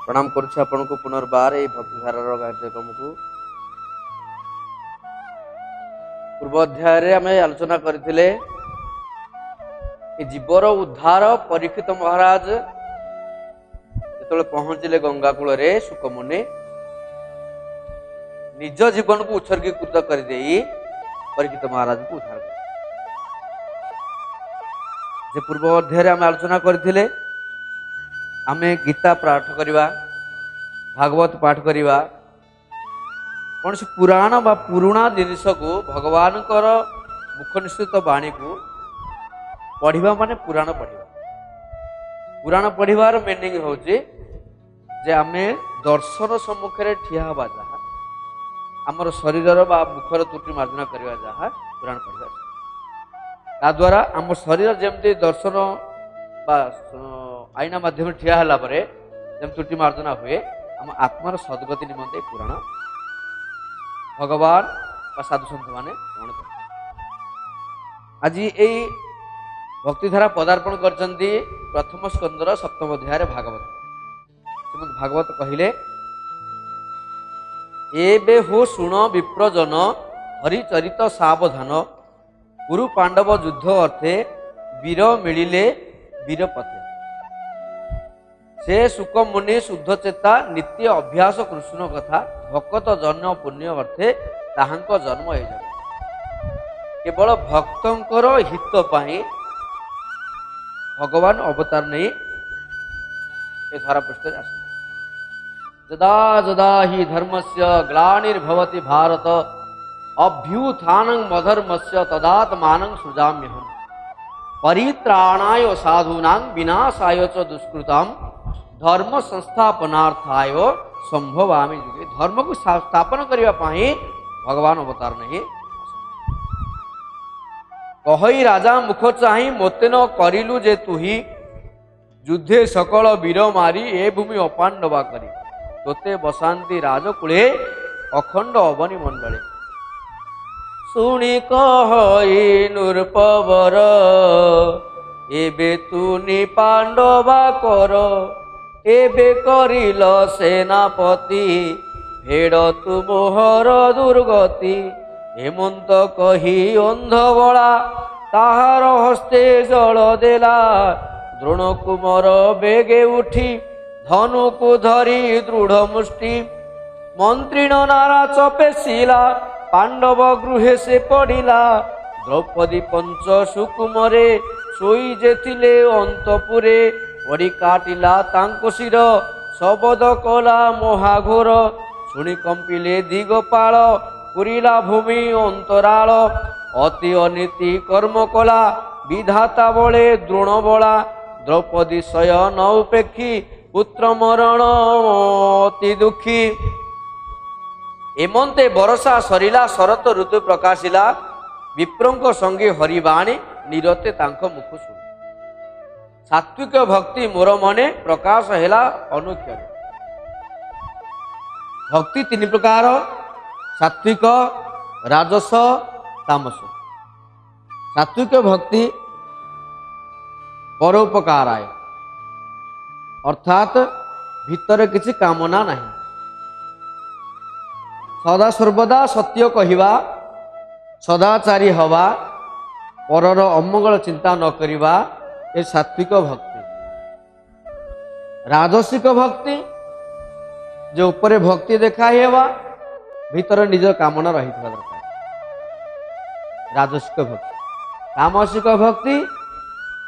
प्रणाम करुच्छे आपण को पुनर्बार ये भक्तिधारार कार्यक्रम को पूर्व अध्याय आम आलोचना करथिले जीवर उद्धार परीक्षित महाराज जो पहुंचले गंगा कूल सुकमुनि निज जीवन को उत्सर्गीकृत कर परीक्षित महाराज को उद्धार कर पूर्व अध्याय आम आलोचना करथिले आमे गीता पाठ करिवा भागवत पाठ करिवा कौन से पुराण बा पुराणा जिनिस को भगवान मुख निश्चित वाणी को पढ़िबा माने पुराण पढ़िबार मीनिंग होचे जे आमे दर्शन सम्मुख रे ठिया हवा जहा हमर शरीर बा मुखर त्रुटि मार्जना करवा जहा पुराण पढ़िबा ता द्वारा हम शरीर जेमती दर्शन बा आईना माध्यम ठिया हला परे जब त्रुटि मार्जना हुए हम आत्मार सद्गति निमंते पुराण भगवान बा साधु सन्त माने श्रवण कर आज ये भक्तिधारा पदार्पण करचंती प्रथम स्कंदर सप्तम अध्याय भागवत श्रीमद् भागवत कहिले एबे हो शुण विप्रजन हरिचरित सावधान गुरु पांडव युद्ध अर्थे वीर मिलिले वीर पथे से सुक मुनि शुद्ध चेता नित्य अभ्यास कृष्ण कथा भक्त जन्म पुण्य अर्थे ताहांक जन्म हो जाए केवल भक्तंकर हित पाई भगवान अवतार नहीं ए धरा पृष्ठ आस जदा जदा ही धर्मस्य ग्लानिर्भवति भारत अभ्युत्थानं मधर्मस्य तदात्मानं सृजाम्यहम् परित्राणाय साधूनां विनाशाय च दुष्कृतां धर्म संस्थापनार्थाय संभवामि युगे धर्म को स्थापन करने पाई भगवान अवतार नहीं कहि राजा मुख चाहि मोते न करिलु जे तुही युद्धे सकल वीर मारी ए भूमि अपांडवा करी तोते बसांती राजकूले अखंड अवनी मंडले शुणी कहि नृपवर एबे तुनी पांडवा कर एबे करिल सेनापति भेड़ तुमोहर दुर्गति हेमंत कही अंधबला ताहार हस्ते जल देला द्रोण कुमर बेगे उठी धनु को धरी दृढ़ मुष्टि मंत्रीण नारा चपेशिला पांडव गृहे से पड़िला द्रौपदी पंच सुकुमरे सोई जेथिले अंतपुरे पड़ी काटिला तांको शिर शबद कला महाघोर शुणी कंपिले दिगपाल पुरीला भूमि अंतराल अति अनीति कर्म कला विधाता बले द्रोण बला द्रौपदी शयन उपेक्षी पुत्र मरण अति दुखी एमंते बरसा सरिला शरत ऋतु प्रकाशिला विप्रंक संगे हरिबाणी निरते तांको मुख सुन सात्विक भक्ति मोर मने प्रकाश हेला अनुक्षण भक्ति तीन प्रकार सात्विक राजस तामस सात्विक भक्ति परोपकाराय अर्थात भीतर किसी कामना नहीं सदा सर्वदा सत्य कहिबा सदाचारी हवा परर अमंगल चिंता न करिबा ए सात्विक भक्ति राजसिक भक्ति जो ऊपर भक्ति देखा हेवा भीतर निज कामना रही दरकार राजसिक भक्ति तामसिक भक्ति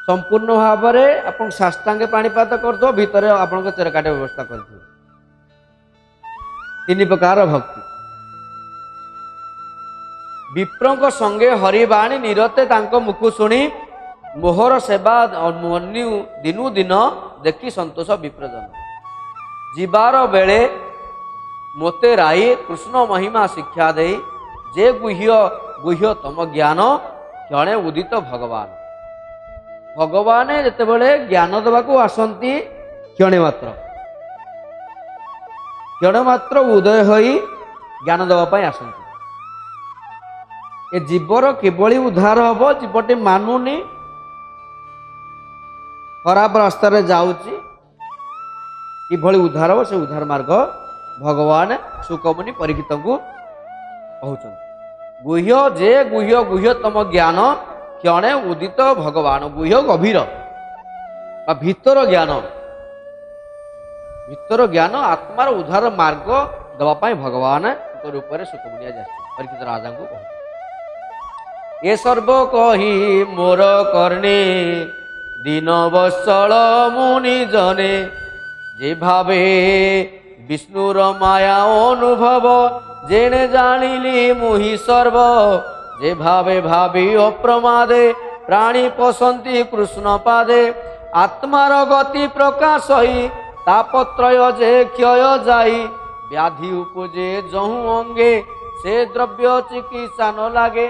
संपूर्ण भाव में आप साष्टांगे पाणीपात कर दो भीतर आप चेरकाटे व्यवस्था कर तीन प्रकार भक्ति विप्रंक संगे हरिबाणी निरते तांको मुख शुणी मोहर सेवा दिनु दिन देखी संतोष विप्रजन जीवार बेले मोते राई कृष्ण महिमा शिक्षा दे जे गुह्य गुह्य तम ज्ञान जड़े उदित भगवान भगवान जितेबले ज्ञान देवा आसती क्षणे मात्र उदय होई ज्ञान देवाई आसती ए जीवर किभली उद्धार हम जीवटी मानुनी खराब रास्तार जाऊची किभଳି उद्धार हो से उद्धार मार्ग भगवान सुकमुनि परीक्षित को कहते गुह्य जे गुह्य गुह्यतम ज्ञान क्षणे उदित भगवान गुह्य गभीर भीतर ज्ञान आत्मार उद्धार मार्ग दवापाई भगवान रूप में सुकमुनिया जा परीक्षित राजा को कहते ये सर्व कही मोर कर्णे दीन वत्सल मुनि जने जे भावे विष्णुर माया अनुभव जेने जानिली मुहि सर्व जे भावे भावी अप्रमादे प्राणी पसंती कृष्ण पादे आत्मार गति प्रकाश तापत्रय जे क्षय जाई व्याधि उपजे जहु अंगे से द्रव्य चिकित्सा न लागे।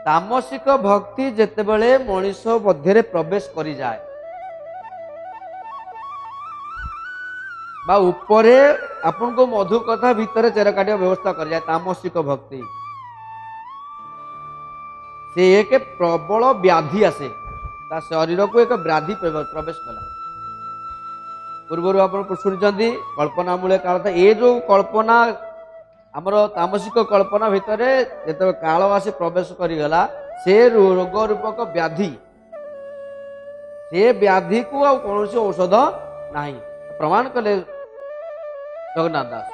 तामसिक भक्ति जेतेबेले मनीष मध्य प्रवेश करी जाए बा उपरे आपन को मधु कथा भीतर चेर काटिया व्यवस्था कर जाए तामसिक भक्ति से एक प्रबल व्याधि आसे ता शरीर को एक व्याधि प्रवेश कला पूर्व आप शुणी कल्पना मूल्य काल था ये जो कल्पना आमर तामसिक कल्पना भितर जो काल आसी प्रवेश करीगला से रोग रूपक व्याधि से व्याधि को आ कौन औषध नहीं प्रमाण कले जगन्नाथ दास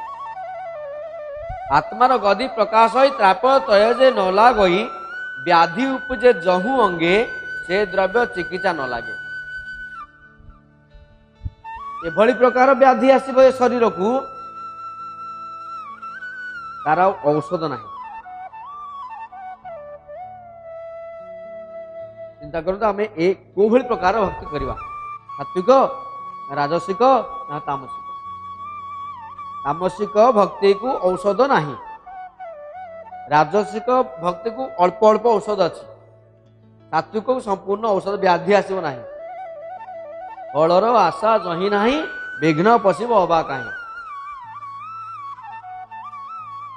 आत्मार गति प्रकाश त्राप तय जे न लागई व्याधि उपजे जहु अंगे से द्रव्य चिकित्सा न लगे एभली प्रकार व्याधि आसब ए शरीर को तार औषध नहीं चिंता करूँ आम ए को प्रकार भक्ति करवा सात्विक राजसिक ना तामसिक तामसिक भक्ति को औषध नहीं राजसिक भक्ति को अल्प अल्प औषध अच्छी सात्विक को संपूर्ण औषध व्याधि आसब नहीं फलर आशा जही नहीं विघ्न पशिब अबा कहीं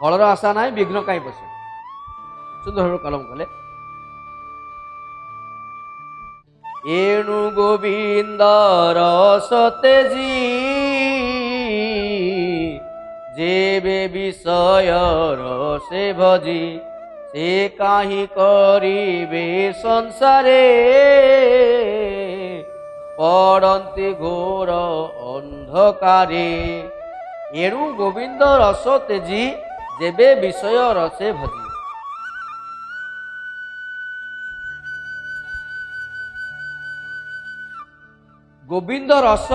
फलर आशा नहीं विघ्न कहीं पशिब सुंदर कलम कले एणु गोविंद रस तेजी जेबे विषय रसे भजी से काहि करिबे संसारे पड़ती घोर अंधकारे एणु गोविंद रस तेजी जेबे विषय रसे भजी गोविंद रस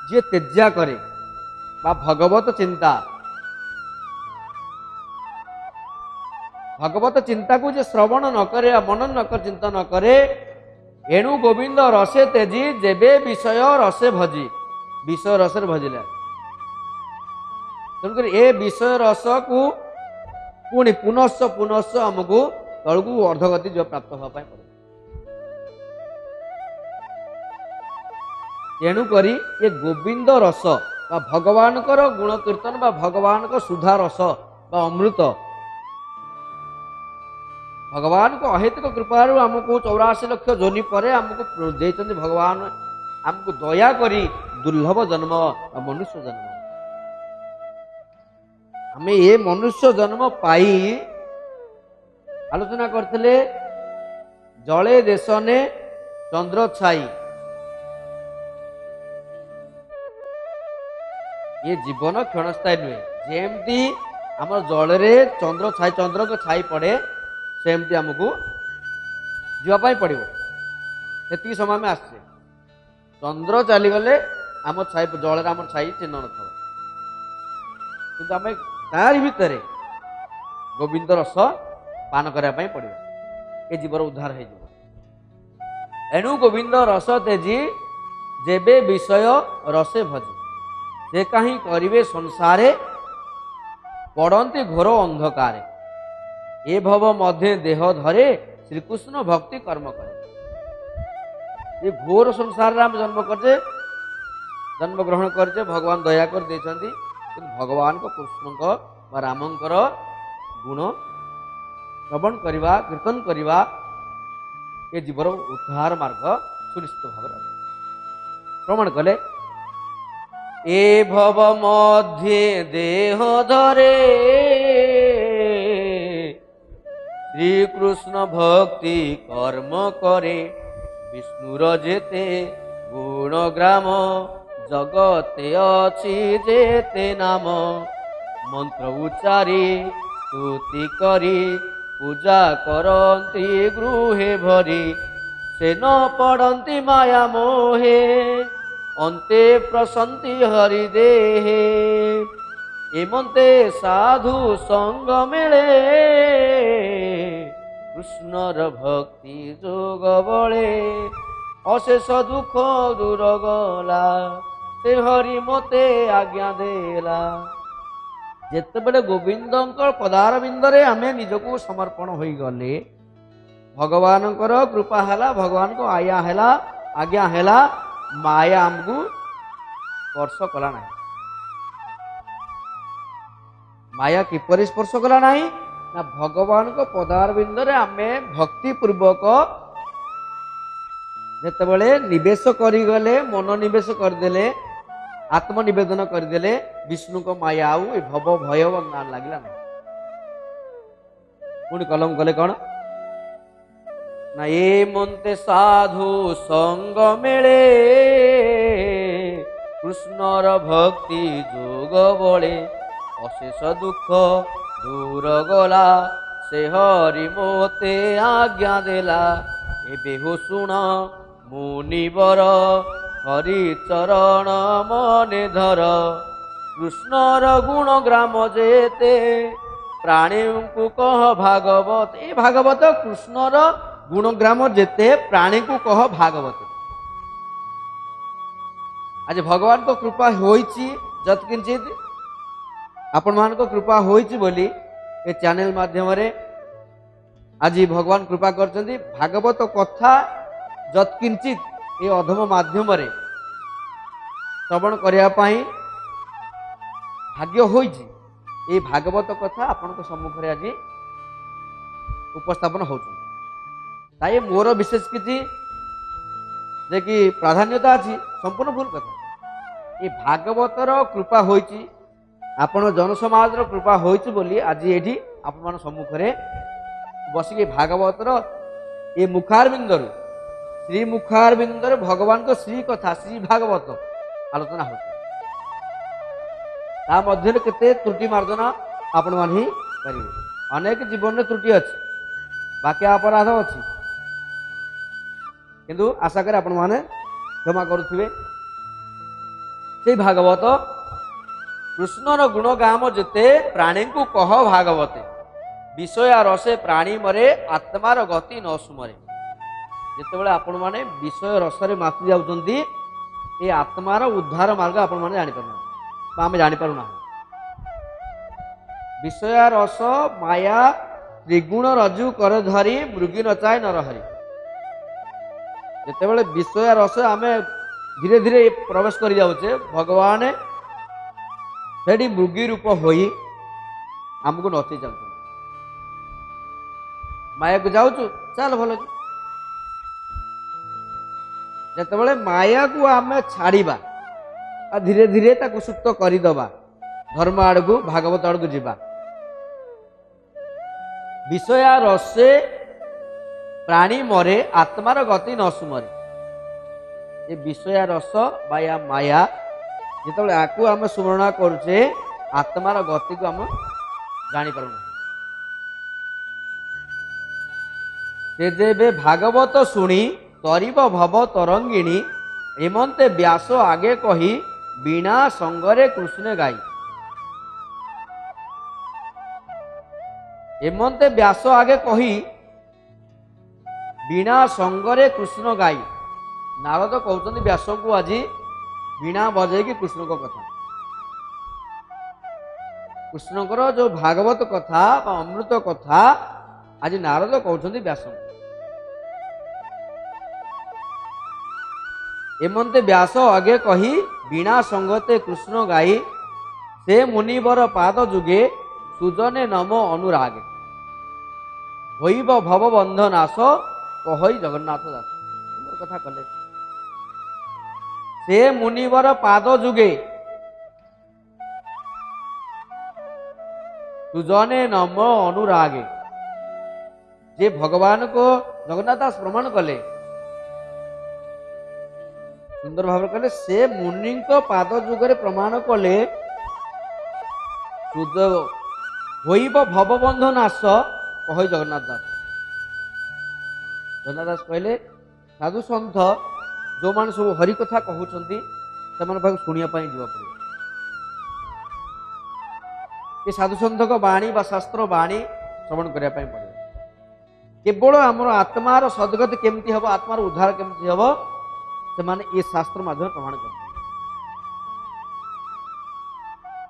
जी तेज्या करे बा भगवत चिंता भगवत चिंता को जे श्रवण न करे मनन न कर चिंता न करे एणु गोविंद रसे तेजी जेबे विषय रसे भजी विषय रस भजिला तेणुकर ए विषय रस को पुणी पुनश्च आमको तलू अर्धगति जो प्राप्त होगा पड़े तेणुक ये गोविंद रस बा भगवान गुण कीर्तन बा भगवान को सुधा रस बा अमृत भगवान को अहेतुक कृपा आमको 84 लक्ष जोनि पर आमको देते भगवान आमको दया करी दुर्लभ जन्म मनुष्य जन्म आम ये मनुष्य जन्म पाई आलोचना करते जले देशने चंद्र छाई ये जीवन क्षणस्थायी नुहे जेमती आम जल चंद्र को छाई पड़े सेमती आमको जीवाई पड़ो से समय में आसे चंद्र चलीगले आम छाई जल आम छाई चिन्ह न कि आम तार भितर गोविंद रस पान करने पड़ो ये जीवन उद्धार हो एणु गोविंद रस तेजी जेबे विषय रसे भजी से कहीं करिवे संसारे पड़ती घोर अंधकारे ए भव मध्य देह धरे श्रीकृष्ण भक्ति कर्म करे ये घोर संसार आम जन्म ग्रहण करजे भगवान दया कर देछंती भगवान को कृष्ण को रामंकर गुण श्रवण करवा कीर्तन करवा ये जीवन उद्धार मार्ग सुनिश्चित भाव प्रमाण कले ए भव मध्ये देह धरे श्री कृष्ण भक्ति कर्म करे विष्णुर जेते गुणग्राम जगते अछि जेते नाम मंत्र उच्चारी स्तुति करी पूजा करती गृहे भरी से न पड़ती माया मोहे अंते प्रसन्ति हरिदेहे एमंते साधु संग मिले कृष्णर भक्ति जोग बळे अशेष दुख दूर गला से हरि मते आज्ञा देला जेतेबेले गोविंदंकर पदारविंदरे आमे निजको समर्पण होई गले भगवानंकर कृपा हैला भगवान को आया हैला आज्ञा हैला माया आमको स्पर्श कला नहीं माया किपरि स्पर्श कला नहीं ना भगवान को पदारविंदरे आमे भक्ति पूर्वक जेतेबेले निवेश करी गले मनोनिवेश करदेले आत्मनिवेदन करदेले विष्णु को माया आउ भव भय नाम लगला नहीं पुणी कलम कले कौन ना ये मंते साधु संग मिले कृष्णर भक्ति जोग बळे अशेष दुख दूर गला से हरि मोते आज्ञा देला एबे हो सुन मुनिवर हरि चरण मने धर कृष्णर गुण ग्राम जेते प्राणी को कह भागवत ए भागवत कृष्णर गुणग्राम जेते प्राणी को कह भागवत आज भगवान को कृपा होईची जतकिंचित आपण मान को कृपा होईची बोली ए चैनल माध्यम रे आज भगवान कृपा करचंदी भागवत कथा जतकिंचित ए अधम माध्यम रे श्रवण करिया पाई भाग्य होईची ए भागवत कथा आपण को सम्मुख रे आज उपस्थापन होउछ ताई मोर विशेष किछि जे कि प्राधान्यता अछि संपूर्ण भूल कथा ए भागवतर कृपा होईची आपण जनसमाज रो कृपा होईची बोली आज एठी आपण मान सम्मुख रे बसिके भागवतर ए मुखारबिंदरु श्री मुखारबिंदर भगवान को श्री कथा श्री भागवत आलोचना होती ता मध्य केते त्रुटि मार्जना आपण मान ही करिवे अनेक जीवन में त्रुटि अछि बाकी अपराध अछि किंतु आशा करे आपण माने क्षमा करुथिबे से भागवत कृष्णर गुणगाम जेते प्राणी को कह भागवते विषय रसे प्राणी मरे आत्मार गति न सुमरे जेतेबेले आपण माने विषय रसरे माति जाउछंती ए आत्मार उद्धार मार्ग आपण माने जानि पारना बा हम जानि पारुना विषय रस माया त्रिगुण रज्जु कर धरी मृगी नचाय नरहरि जेतेबेले विषय रस आमे धीरे धीरे प्रवेश करि जाउछे भगवान सेडी मृगी रूप होई हमको नचै चलछन माया को जाउछु चल भलो जेतेबेले माया को आमे छाड़ीबा धीरे धीरे ताको सुप्त करिदबा धर्म आड़कू भागवत आड़कू जीवा विषय रसे प्राणी मरे आत्मार गति न सुमरे ये विषय रस बाया माया जेतेबेले आकू आमे सुमरणा करूचे आत्मार गति को आम जानि पारुना से जेबे भागवत सुनी तरीब भव तरंगिणी एमंते व्यास आगे कही बीणा संगरे कृष्ण गाई एमंते व्यास आगे कही बीणा संगरे कृष्ण गाई नारद कहते व्यास को आज बीणा बजे कि कृष्ण को कथा कृष्णकर जो भागवत कथा अमृत कथा आज नारद कहते व्यास एमंते व्यास आगे कही बीणा संगते कृष्ण गाई से मुनिवर पाद जुगे सुजने नम अनुरागे होइब भव बंध नाश कहि जगन्नाथ दास कथा कले से मुनिवर पाद जुगे तुजने नम अनुरागे। जे भगवान को जगन्नाथ दास प्रमाण कले, सुंदर भाव कले, से मुनि को पाद जुगरे प्रमाण कले होइब भवबंध नाश कह जगन्नाथ दास। जगन्नाथ दास कहले साधु सन्थ जो मान सब हरि कथा कहउछंती सेमान भाग सुनिया पई जीवा पड़े। ये साधु सन्थ को बाणी बा शास्त्र बाणी श्रवण करिया पई पड़े। केवल आमर आत्मार सद्गति केमती हबो, आत्मार उद्धार केमती हबो, सेमाने ये शास्त्र माध्यम प्रमाण करते।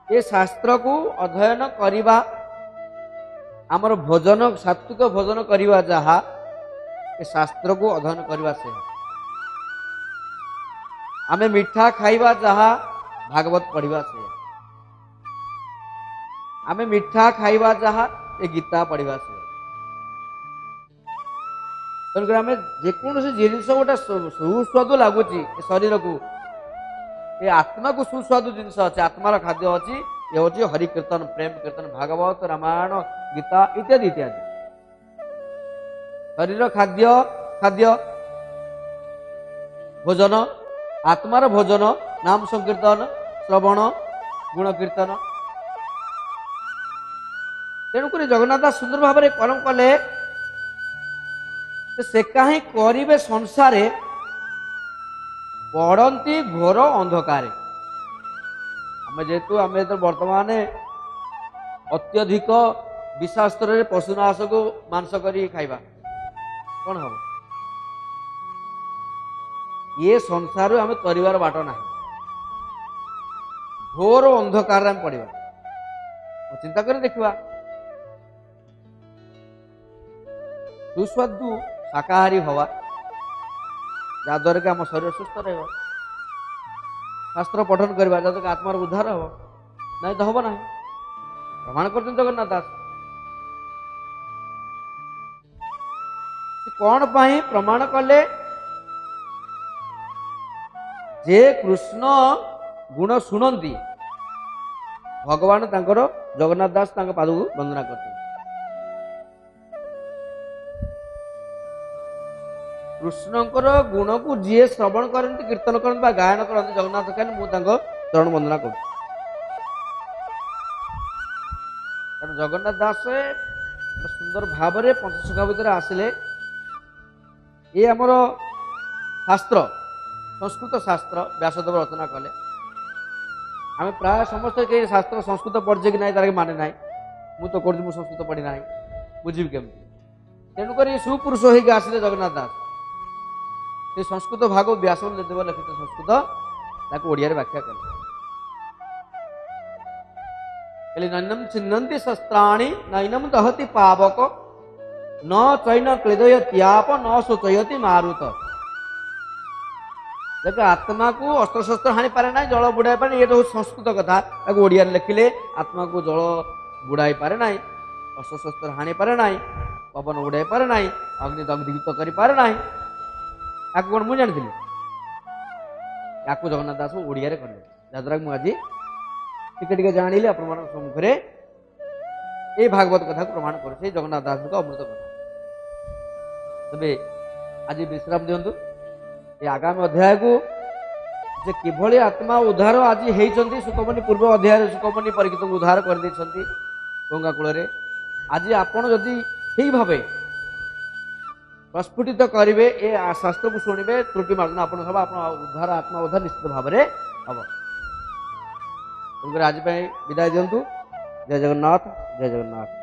ये शास्त्र को अध्ययन करिबा आमर भोजन सात्विक भोजन करिबा जहा ये शास्त्र को अध्ययन करिबा से। आमे मिठा खाइबा जहा भागवत पढ़िबा से। आमे मिठा खाइबा जहा ये गीता पढ़िबा से। तेणुकर आम जेकोसी जिनस गोटे सुस्वादु लगुच शरीर को, ये आत्मा को सुस्वादु जिनस अच्छे, आत्मार खाद्य अच्छी, ये हूँ हरि कीर्तन, प्रेम कीर्तन, भागवत, रामायण, गीता इत्यादि इत्यादि। शरीर खाद्य खाद्य भोजन, आत्मार भोजन नाम संकीर्तन, श्रवण, गुण कीर्तन। तेणुक जगन्नाथ दास सुंदर भाव में कलम कले से कहीं करिबे संसारे पड़ती घोर अंधकार। आम जेहेतु आम बर्तमान अत्यधिक विषास्त्र पशुनाश को मांस करी खाइबा कौन हम ये संसार आम तरिवार बाट ना, घोर अंधकार आम पड़ा। चिंता कर देखा सुस्वादु शाकाहारी हवा जहाद्वारा कि आम शरीर सुस्थ रह, शास्त्र पठन करवा जहाद्वारा आत्मार उद्धार हम ना, तो हम ना प्रमाण कर जगन्नाथ दास। कौन पाई प्रमाण कले जे कृष्ण गुण शुणती भगवान तांकर जगन्नाथ दास तांक पाद को वंदना करते। कृष्णकर गुण को जी श्रवण करती, कीर्तन करती, गायन करती जगन्नाथ कहले मुझे चरण वंदना कर। जगन्नाथ दास सुंदर भाव में पंचसखा भितर आसिले। ये आमर शास्त्र संस्कृत शास्त्र व्यासदेव रचना कले। आम प्राय समस्त कई शास्त्र संस्कृत पढ़े कि ना तार माने ना, मुझे तो कर संस्कृत पढ़ी ना बुझी केमती। तेणुक सुपुरुष होगी आसिले जगन्नाथ दास। ये संस्कृत भाग व्यासदेव लिखित संस्कृत ताको ओडिया रे व्याख्या कले। नैनम छिन्नन्ति शस्त्राणि नैनम दहति पावक न चैन क्लेदयत्याप न शोचयति मारुत। देख आत्मा को अस्त्र शस्त्र हानि पारे ना, जल बुड़ाई पारे, ये तो संस्कृत कथा ओडिया लिखिले। आत्मा को जल बुड़ाई पारे ना, अस्त्र शस्त्र हानि पारे ना, पवन उड़ाई पारे ना, अग्नि दग्धीभूत कर पारे ना। या कौन मुझे जानी या जगन्नाथ दास ओडिया रे कले, जहाद्वारा मुझे आज टिके जानिले आपण सम्मुखें ये भागवत कथा को प्रमाण कर जगन्नाथ दास को अमृत कथा। तबे आज विश्राम दिंतु। ये आगामी अध्याय को जे किभली आत्मा उद्धार आज होती सुखमणि पूर्व अध्याय सुखमणि परीक्षित को उद्धार कर गंगा कूल। आज आपण जदि ठीक भाव प्रस्फुटित करेंगे ये शास्त्र को शुणवे, त्रुटि मार्जन आप उद्धार आत्मा उद्धार निश्चित भाव में हम। आज विदाय दिंतु। जय जगन्नाथ, जय जगन्नाथ।